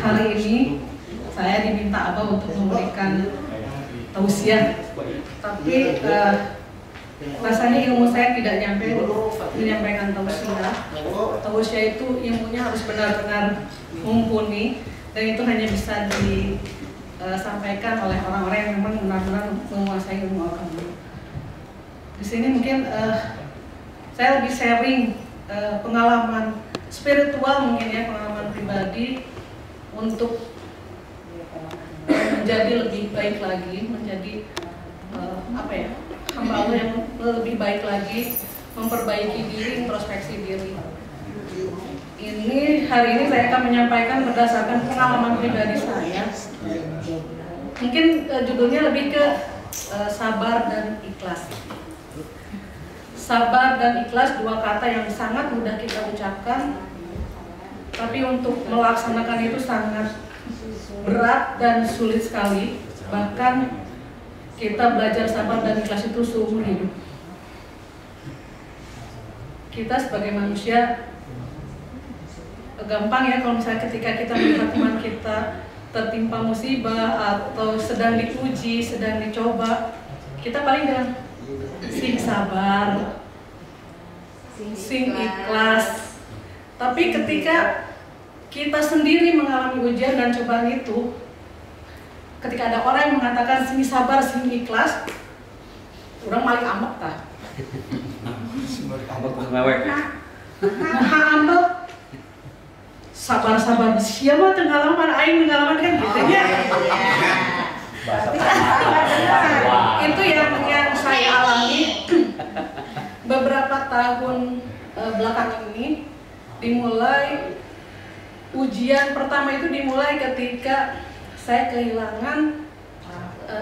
hari ini saya diminta Abah untuk memberikan tausiah, tapi rasanya ilmu saya tidak nyampe menyampaikan tausiah. Tausiah itu ilmunya harus benar-benar mumpuni, dan itu hanya bisa disampaikan oleh orang-orang yang memang benar-benar menguasai ilmu agama. Di sini mungkin saya lebih sharing pengalaman spiritual, mungkin ya, pengalaman pribadi untuk menjadi lebih baik lagi, menjadi hamba Allah yang lebih baik lagi, memperbaiki diri, introspeksi diri. Hari ini saya akan menyampaikan berdasarkan pengalaman pribadi saya. Mungkin judulnya lebih ke sabar dan ikhlas. Sabar dan ikhlas, dua kata yang sangat mudah kita ucapkan, tapi untuk melaksanakan itu sangat berat dan sulit sekali. Bahkan kita belajar sabar dan ikhlas itu seumur hidup. Kita sebagai manusia gampang ya kalau misalnya ketika kita melihat teman kita tertimpa musibah atau sedang diuji, sedang dicoba, kita paling bilang sing sabar, sing ikhlas. Tapi ketika kita sendiri mengalami ujian dan cobaan itu, ketika ada orang yang mengatakan sing sabar, sing ikhlas, orang maling ambek tah. Ambek ngewek. Ambek. Sabar-sabar, siapa tenggalaman, aing tenggalaman kan gitu ya. Itu yang saya alami beberapa tahun belakangan ini. Dimulai ujian pertama itu dimulai ketika saya kehilangan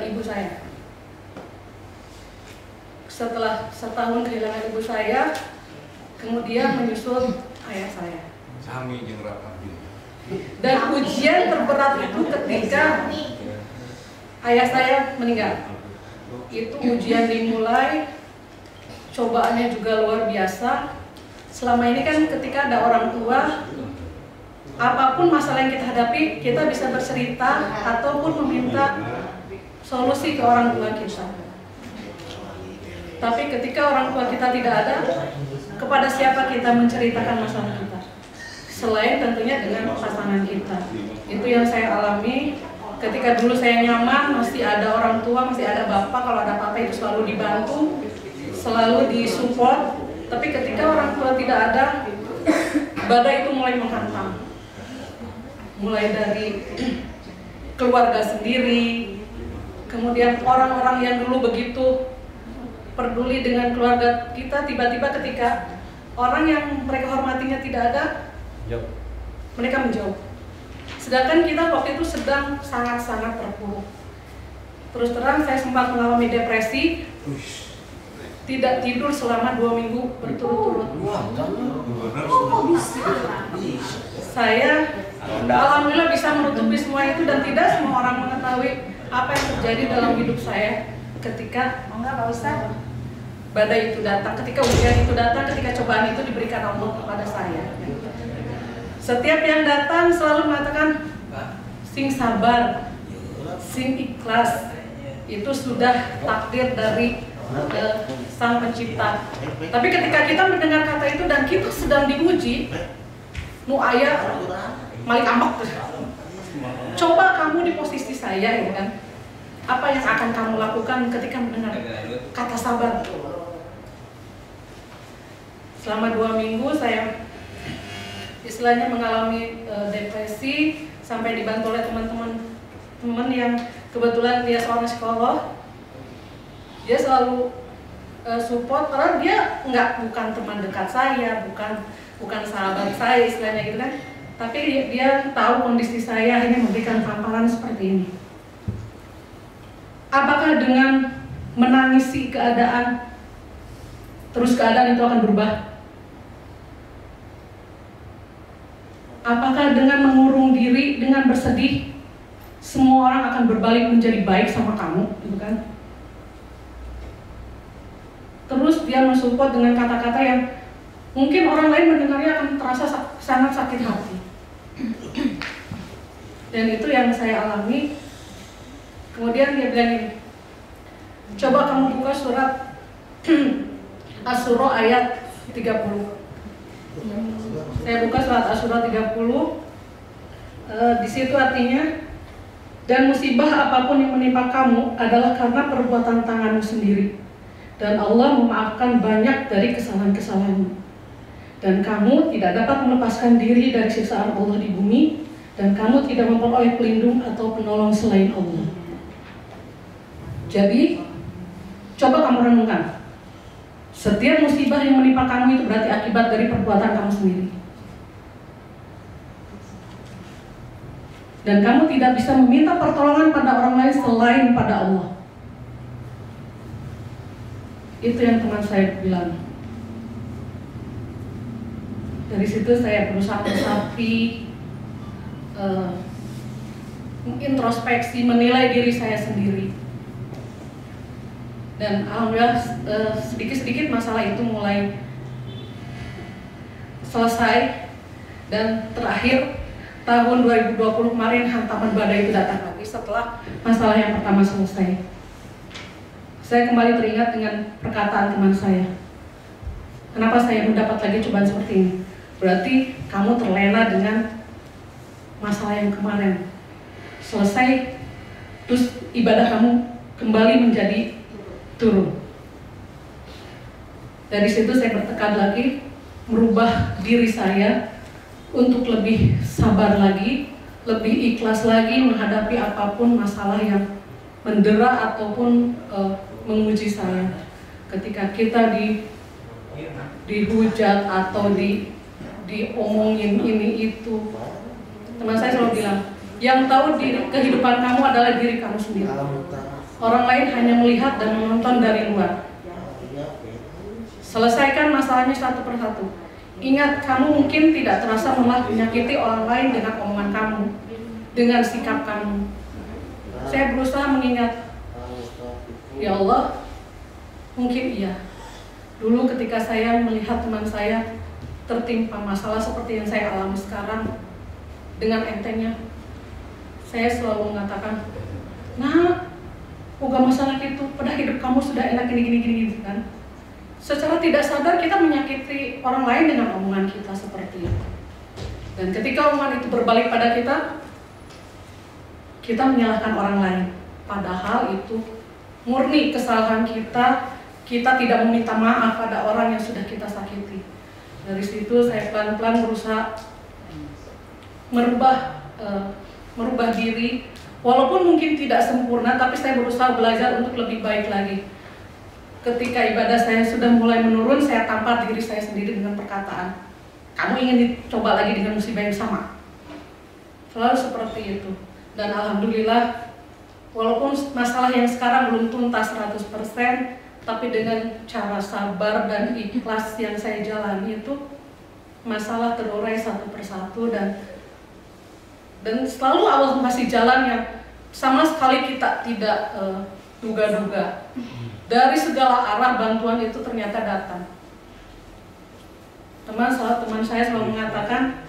ibu saya. Setelah setahun kehilangan ibu saya, kemudian menyusul ayah saya. Dan ujian terberat itu ketika ayah saya meninggal. Itu ujian dimulai, cobaannya juga luar biasa. Selama ini kan ketika ada orang tua, apapun masalah yang kita hadapi, kita bisa bercerita ataupun meminta solusi ke orang tua kita. Tapi ketika orang tua kita tidak ada, kepada siapa kita menceritakan masalah kita? Selain tentunya dengan pasangan kita. Itu yang saya alami. Ketika dulu saya nyaman, masih ada orang tua, masih ada bapak, kalau ada apa-apa itu selalu dibantu, selalu disupport. Tapi ketika orang tua tidak ada, badai itu mulai menghantam. Mulai dari keluarga sendiri, kemudian orang-orang yang dulu begitu peduli dengan keluarga kita, tiba-tiba ketika orang yang mereka hormatinya tidak ada, mereka menjauh. Sedangkan kita waktu itu sedang sangat-sangat terpuruk. Terus terang saya sempat mengalami depresi, tidak tidur selama 2 minggu berturut-turut. Saya alhamdulillah bisa menutupi semua itu, dan tidak semua orang mengetahui apa yang terjadi dalam hidup saya ketika badai itu datang, ketika ujian itu datang, ketika cobaan itu diberikan Allah kepada saya. Setiap yang datang selalu mengatakan sing sabar, sing ikhlas. Itu sudah takdir dari Sang Pencipta. Tapi ketika kita mendengar kata itu dan kita sedang diuji, nu aya malik ambek. Coba kamu di posisi saya, ya kan? Apa yang akan kamu lakukan ketika mendengar kata sabar? Selama 2 minggu saya istilahnya mengalami depresi, sampai dibantu oleh teman-teman yang kebetulan dia seorang psikolog. Dia selalu support, karena dia bukan teman dekat saya, bukan sahabat saya istilahnya gitu kan. Tapi dia tahu kondisi saya, ini memberikan tamparan seperti ini. Apakah dengan menangisi keadaan, terus keadaan itu akan berubah? Apakah dengan mengurung diri, dengan bersedih, semua orang akan berbalik menjadi baik sama kamu, gitu kan? Terus dia mensupport dengan kata-kata yang mungkin orang lain mendengarnya akan terasa sangat sakit hati. Dan itu yang saya alami. Kemudian dia bilang ini, coba kamu buka surat Asy-Syura ayat 30. Saya buka surat Asy-Syura 30. Di situ artinya, dan musibah apapun yang menimpa kamu adalah karena perbuatan tanganmu sendiri, dan Allah memaafkan banyak dari kesalahan-kesalahanmu. Dan kamu tidak dapat melepaskan diri dari siksaan Allah di bumi, dan kamu tidak memperoleh pelindung atau penolong selain Allah. Jadi, coba kamu renungkan. Setiap musibah yang menimpa kamu itu berarti akibat dari perbuatan kamu sendiri. Dan kamu tidak bisa meminta pertolongan pada orang lain selain pada Allah. Itu yang teman saya bilang. Dari situ saya berusaha meresapi, introspeksi, menilai diri saya sendiri. Dan alhamdulillah sedikit-sedikit masalah itu mulai selesai. Dan terakhir tahun 2020 kemarin hantaman badai itu datang lagi setelah masalah yang pertama selesai. Saya kembali teringat dengan perkataan teman saya. Kenapa saya mendapat lagi cobaan seperti ini? Berarti kamu terlena dengan masalah yang kemarin. Selesai, terus ibadah kamu kembali menjadi turun. Dari situ saya bertekad lagi merubah diri saya untuk lebih sabar lagi, lebih ikhlas lagi menghadapi apapun masalah yang mendera ataupun menguji saya. Ketika kita dihujat atau diomongin ini itu, teman saya selalu bilang, yang tahu kehidupan kamu adalah diri kamu sendiri. Orang lain hanya melihat dan menonton dari luar. Selesaikan masalahnya satu persatu. Ingat, kamu mungkin tidak terasa malah menyakiti orang lain dengan omongan kamu, dengan sikap kamu. Saya berusaha mengingat, ya Allah, mungkin iya. Dulu ketika saya melihat teman saya tertimpa masalah seperti yang saya alami sekarang, dengan entengnya, saya selalu mengatakan, nah, bukan masalah itu, pada hidup kamu sudah enak gini kan. Secara tidak sadar kita menyakiti orang lain dengan omongan kita seperti itu. Dan ketika omongan itu berbalik pada kita menyalahkan orang lain. Padahal itu murni kesalahan kita tidak meminta maaf pada orang yang sudah kita sakiti. Dari situ saya pelan-pelan berusaha merubah diri. Walaupun mungkin tidak sempurna, tapi saya berusaha belajar untuk lebih baik lagi. Ketika ibadah saya sudah mulai menurun, saya tampar diri saya sendiri dengan perkataan, kamu ingin dicoba lagi dengan musibah yang sama. Selalu seperti itu. Dan alhamdulillah, walaupun masalah yang sekarang belum tuntas 100%, tapi dengan cara sabar dan ikhlas yang saya jalani itu, masalah terurai satu persatu dan selalu Allah masih jalan yang sama sekali kita tidak duga-duga. Dari segala arah bantuan itu ternyata datang. Teman saya selalu mengatakan,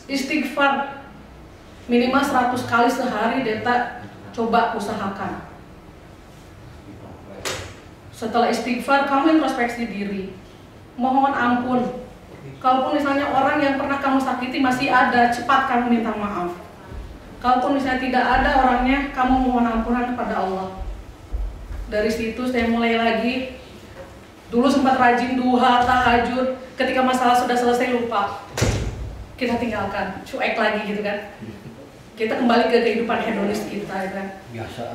istighfar minimal 100 kali sehari Deta coba usahakan. Setelah istighfar, kamu introspeksi diri, mohon ampun. Kalaupun misalnya orang yang pernah kamu sakiti masih ada, cepat kamu minta maaf. Kalaupun misalnya tidak ada orangnya, kamu mohon ampunan kepada Allah. Dari situ saya mulai lagi. Dulu sempat rajin duha, tahajud. Ketika masalah sudah selesai lupa, kita tinggalkan, cuek lagi gitu kan. Kita kembali ke kehidupan hedonis kita, ya kan. Biasa.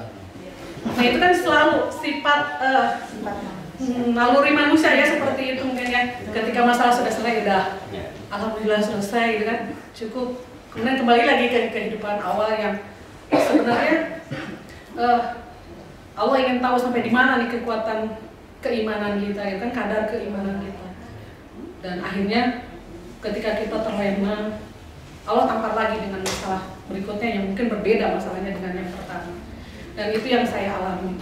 Nah itu kan selalu sifat naluri manusia ya, seperti itu mungkin ya. Ketika masalah sudah selesai, udah alhamdulillah selesai gitu kan, cukup. Kemudian kembali lagi ke kehidupan awal yang sebenarnya Allah ingin tahu sampai di mana nih kekuatan keimanan kita, ya kan, kadar keimanan kita. Dan akhirnya ketika kita terlena, Allah tampar lagi dengan masalah berikutnya yang mungkin berbeda masalahnya dengan yang pertama. Dan itu yang saya alami.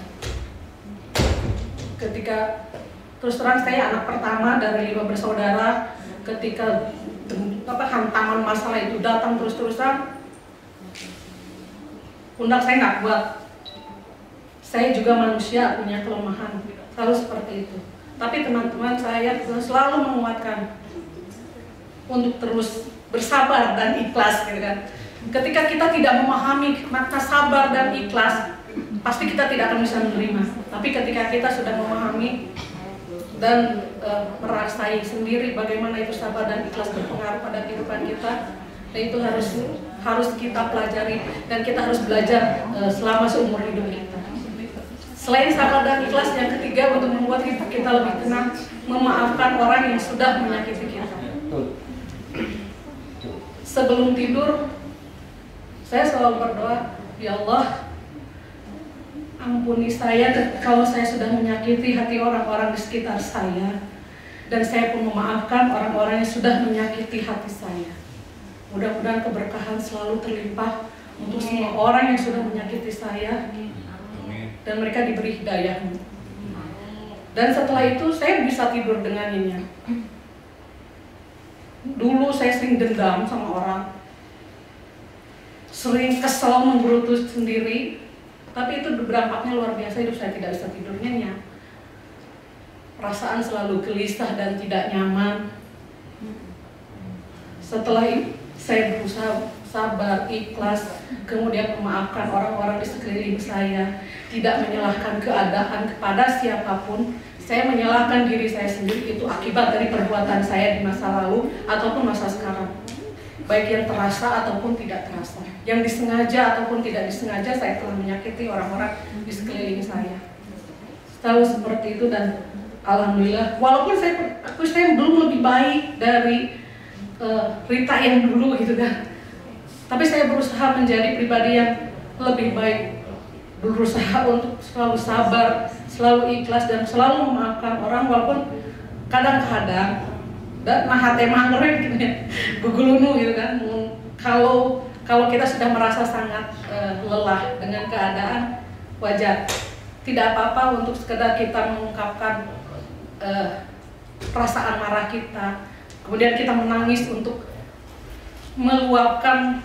Ketika terus terang saya anak pertama dari 5 bersaudara, ketika hantaman masalah itu datang terus-terusan, pundak saya nggak kuat. Saya juga manusia, punya kelemahan, selalu seperti itu. Tapi teman-teman saya selalu menguatkan untuk terus bersabar dan ikhlas, gitu kan. Ketika kita tidak memahami makna sabar dan ikhlas, pasti kita tidak akan bisa menerima. Tapi ketika kita sudah memahami dan merasai sendiri bagaimana itu sabar dan ikhlas berpengaruh pada kehidupan kita, dan itu harus kita pelajari dan kita harus belajar selama seumur hidup kita. Selain sabar dan ikhlas, yang ketiga untuk membuat kita lebih tenang, memaafkan orang yang sudah menyakiti kita. Sebelum tidur, saya selalu berdoa, ya Allah, ampuni saya kalau saya sudah menyakiti hati orang-orang di sekitar saya, dan saya pun memaafkan orang-orang yang sudah menyakiti hati saya. Mudah-mudahan keberkahan selalu terlimpah untuk semua orang yang sudah menyakiti saya, dan mereka diberi hidayah. Dan setelah itu saya bisa tidur dengan nyenyak. Dulu saya sering dendam sama orang, sering kesel menggerutu sendiri, tapi itu berdampaknya luar biasa. Hidup saya tidak bisa tidur nyenyak, perasaan selalu gelisah dan tidak nyaman. Setelah itu saya berusaha sabar, ikhlas, kemudian memaafkan orang-orang di sekeliling saya, tidak menyalahkan keadaan kepada siapapun. Saya menyalahkan diri saya sendiri, itu akibat dari perbuatan saya di masa lalu ataupun masa sekarang, baik yang terasa ataupun tidak terasa, yang disengaja ataupun tidak disengaja. Saya telah menyakiti orang-orang di sekeliling saya, selalu seperti itu. Dan alhamdulillah, walaupun saya belum lebih baik dari Rita yang dulu gitu kan, tapi saya berusaha menjadi pribadi yang lebih baik, berusaha untuk selalu sabar, selalu ikhlas, dan selalu memaafkan orang, walaupun kadang-kadang dan hati mangre gitu ya, begulunu gitu kan. Kalau kita sudah merasa sangat lelah dengan keadaan, wajar, tidak apa-apa untuk sekedar kita mengungkapkan perasaan marah kita, kemudian kita menangis untuk meluapkan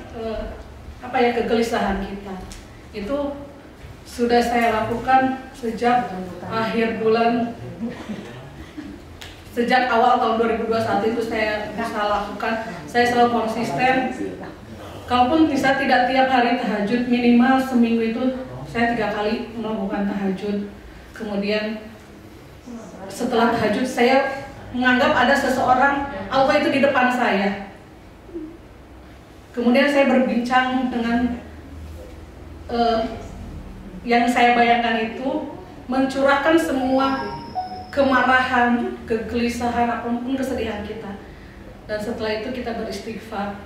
kegelisahan kita. Itu sudah saya lakukan sejak sejak awal tahun 2021 itu saya bisa lakukan. Saya selalu konsisten. Kalaupun bisa tidak tiap hari tahajud, minimal seminggu itu saya 3 kali melakukan tahajud. Kemudian setelah tahajud saya menganggap ada seseorang, Allah itu di depan saya. Kemudian saya berbincang dengan yang saya bayangkan itu, mencurahkan semua kemarahan, kegelisahan, apapun kesedihan kita. Dan setelah itu kita beristighfar,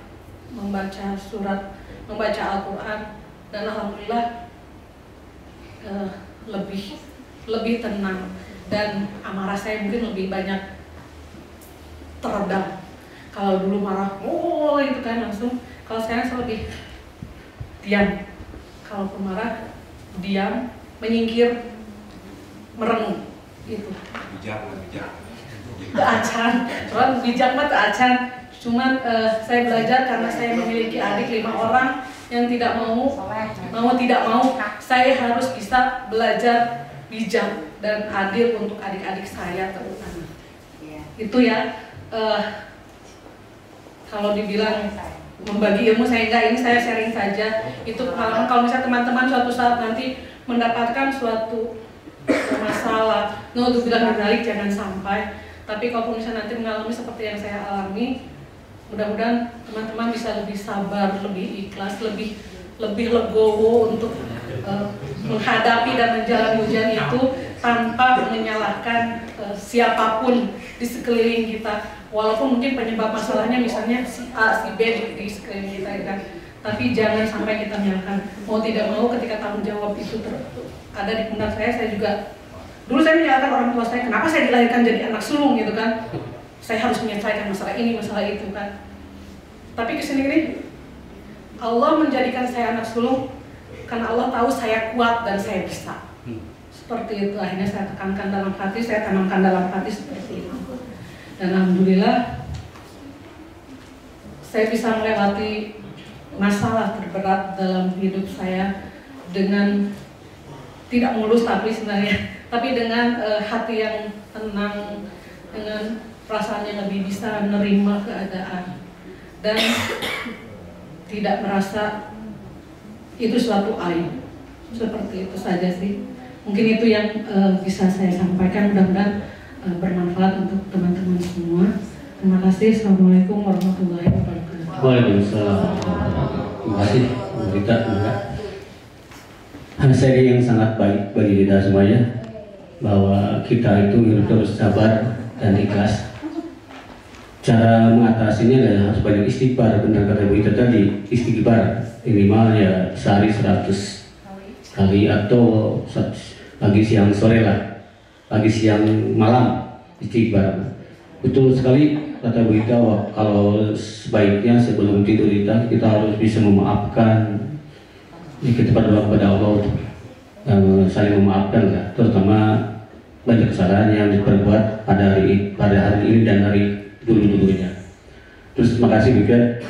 membaca surat, membaca Al-Quran, dan alhamdulillah lebih tenang, dan amarah saya mungkin lebih banyak teredam. Kalau dulu marah, itu kan langsung. Kalau sekarang saya lebih diam. Kalau marah, diam, menyingkir, merenung. Itu. Bijak. Acan, soal bijak mah acan. Cuman saya belajar karena saya memiliki adik 5 orang yang tidak mau tidak mau, saya harus bisa belajar bijak dan adil untuk adik-adik saya terutama. Itu ya. Kalau dibilang membagi ilmu, saya enggak, ini saya sharing saja. Itu pengalaman. Kalau misalnya teman-teman suatu saat nanti mendapatkan suatu masalah, untuk bilang menarik jangan sampai. Tapi kalau misalnya nanti mengalami seperti yang saya alami, mudah-mudahan teman-teman bisa lebih sabar, lebih ikhlas, lebih legowo untuk menghadapi dan menjalani ujian itu tanpa menyalahkan siapapun di sekeliling kita. Walaupun mungkin penyebab masalahnya misalnya si A, si B di sekeliling kita kan. Tapi jangan sampai kita menyalahkan. Mau tidak mau ketika tanggung jawab itu ada di pundak saya juga. Dulu saya menyalahkan orang tua saya, kenapa saya dilahirkan jadi anak sulung gitu kan. Saya harus menyelesaikan masalah ini, masalah itu kan. Tapi kesini Allah menjadikan saya anak sulung karena Allah tahu saya kuat dan saya bisa. Seperti itu, akhirnya saya tekankan dalam hati, saya tanamkan dalam hati seperti itu. Dan alhamdulillah saya bisa melewati masalah terberat dalam hidup saya dengan tidak mulus tapi sebenarnya, tapi dengan hati yang tenang, dengan perasaan yang lebih bisa menerima keadaan dan tidak merasa itu suatu aib. Seperti itu saja sih. Mungkin itu yang bisa saya sampaikan, mudah-mudahan bermanfaat untuk teman-teman semua. Terima kasih. Assalamualaikum warahmatullahi wabarakatuh. Waalaikumsalam. Terima kasih Bu Rita. Saya yang sangat baik bagi kita semuanya, bahwa kita itu harus sabar dan ikhlas. Cara mengatasinya adalah harus banyak istighfar. Benar kata Bu Rita tadi, istighfar minimal ya sehari 100 kali, atau pagi siang sore lah, pagi siang malam istighfar. Betul sekali kata Bu Rita, kalau sebaiknya sebelum tidur kita harus bisa memaafkan. Kita berdoa kepada Allah saling memaafkan lah, terutama banyak kesalahan yang diperbuat pada hari ini dan hari dulu-dulunya. Terus terima kasih juga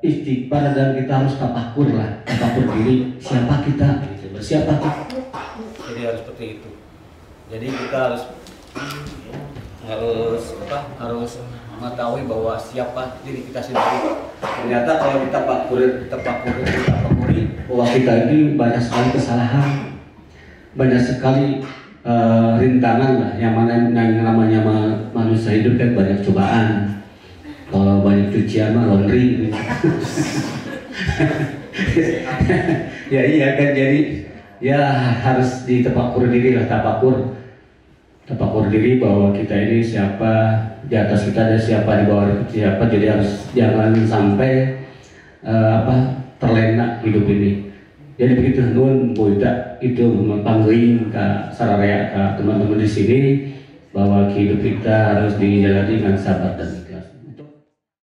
istighfar, dan kita harus tafakur lah, tafakur diri siapa kita, siapa kita. Jadi harus seperti itu. Jadi kita harus mengetahui bahwa siapa diri kita sendiri. Ternyata kalau kita tapakuri bahwa kita ini banyak sekali kesalahan, banyak sekali rintangan lah, yang namanya manusia hidup kan banyak cobaan. Kalau banyak cucian mah laundry. Ya iya kan, jadi ya harus ditafakur diri lah, tafakur diri bahwa kita ini siapa, di atas kita ada siapa, di bawah siapa. Jadi harus jangan sampai terlena hidup ini. Jadi begitu nun Bu Ida itu mempanggil ke sararea, ke teman-teman di sini, bahwa hidup kita harus dijalani dengan sabar dan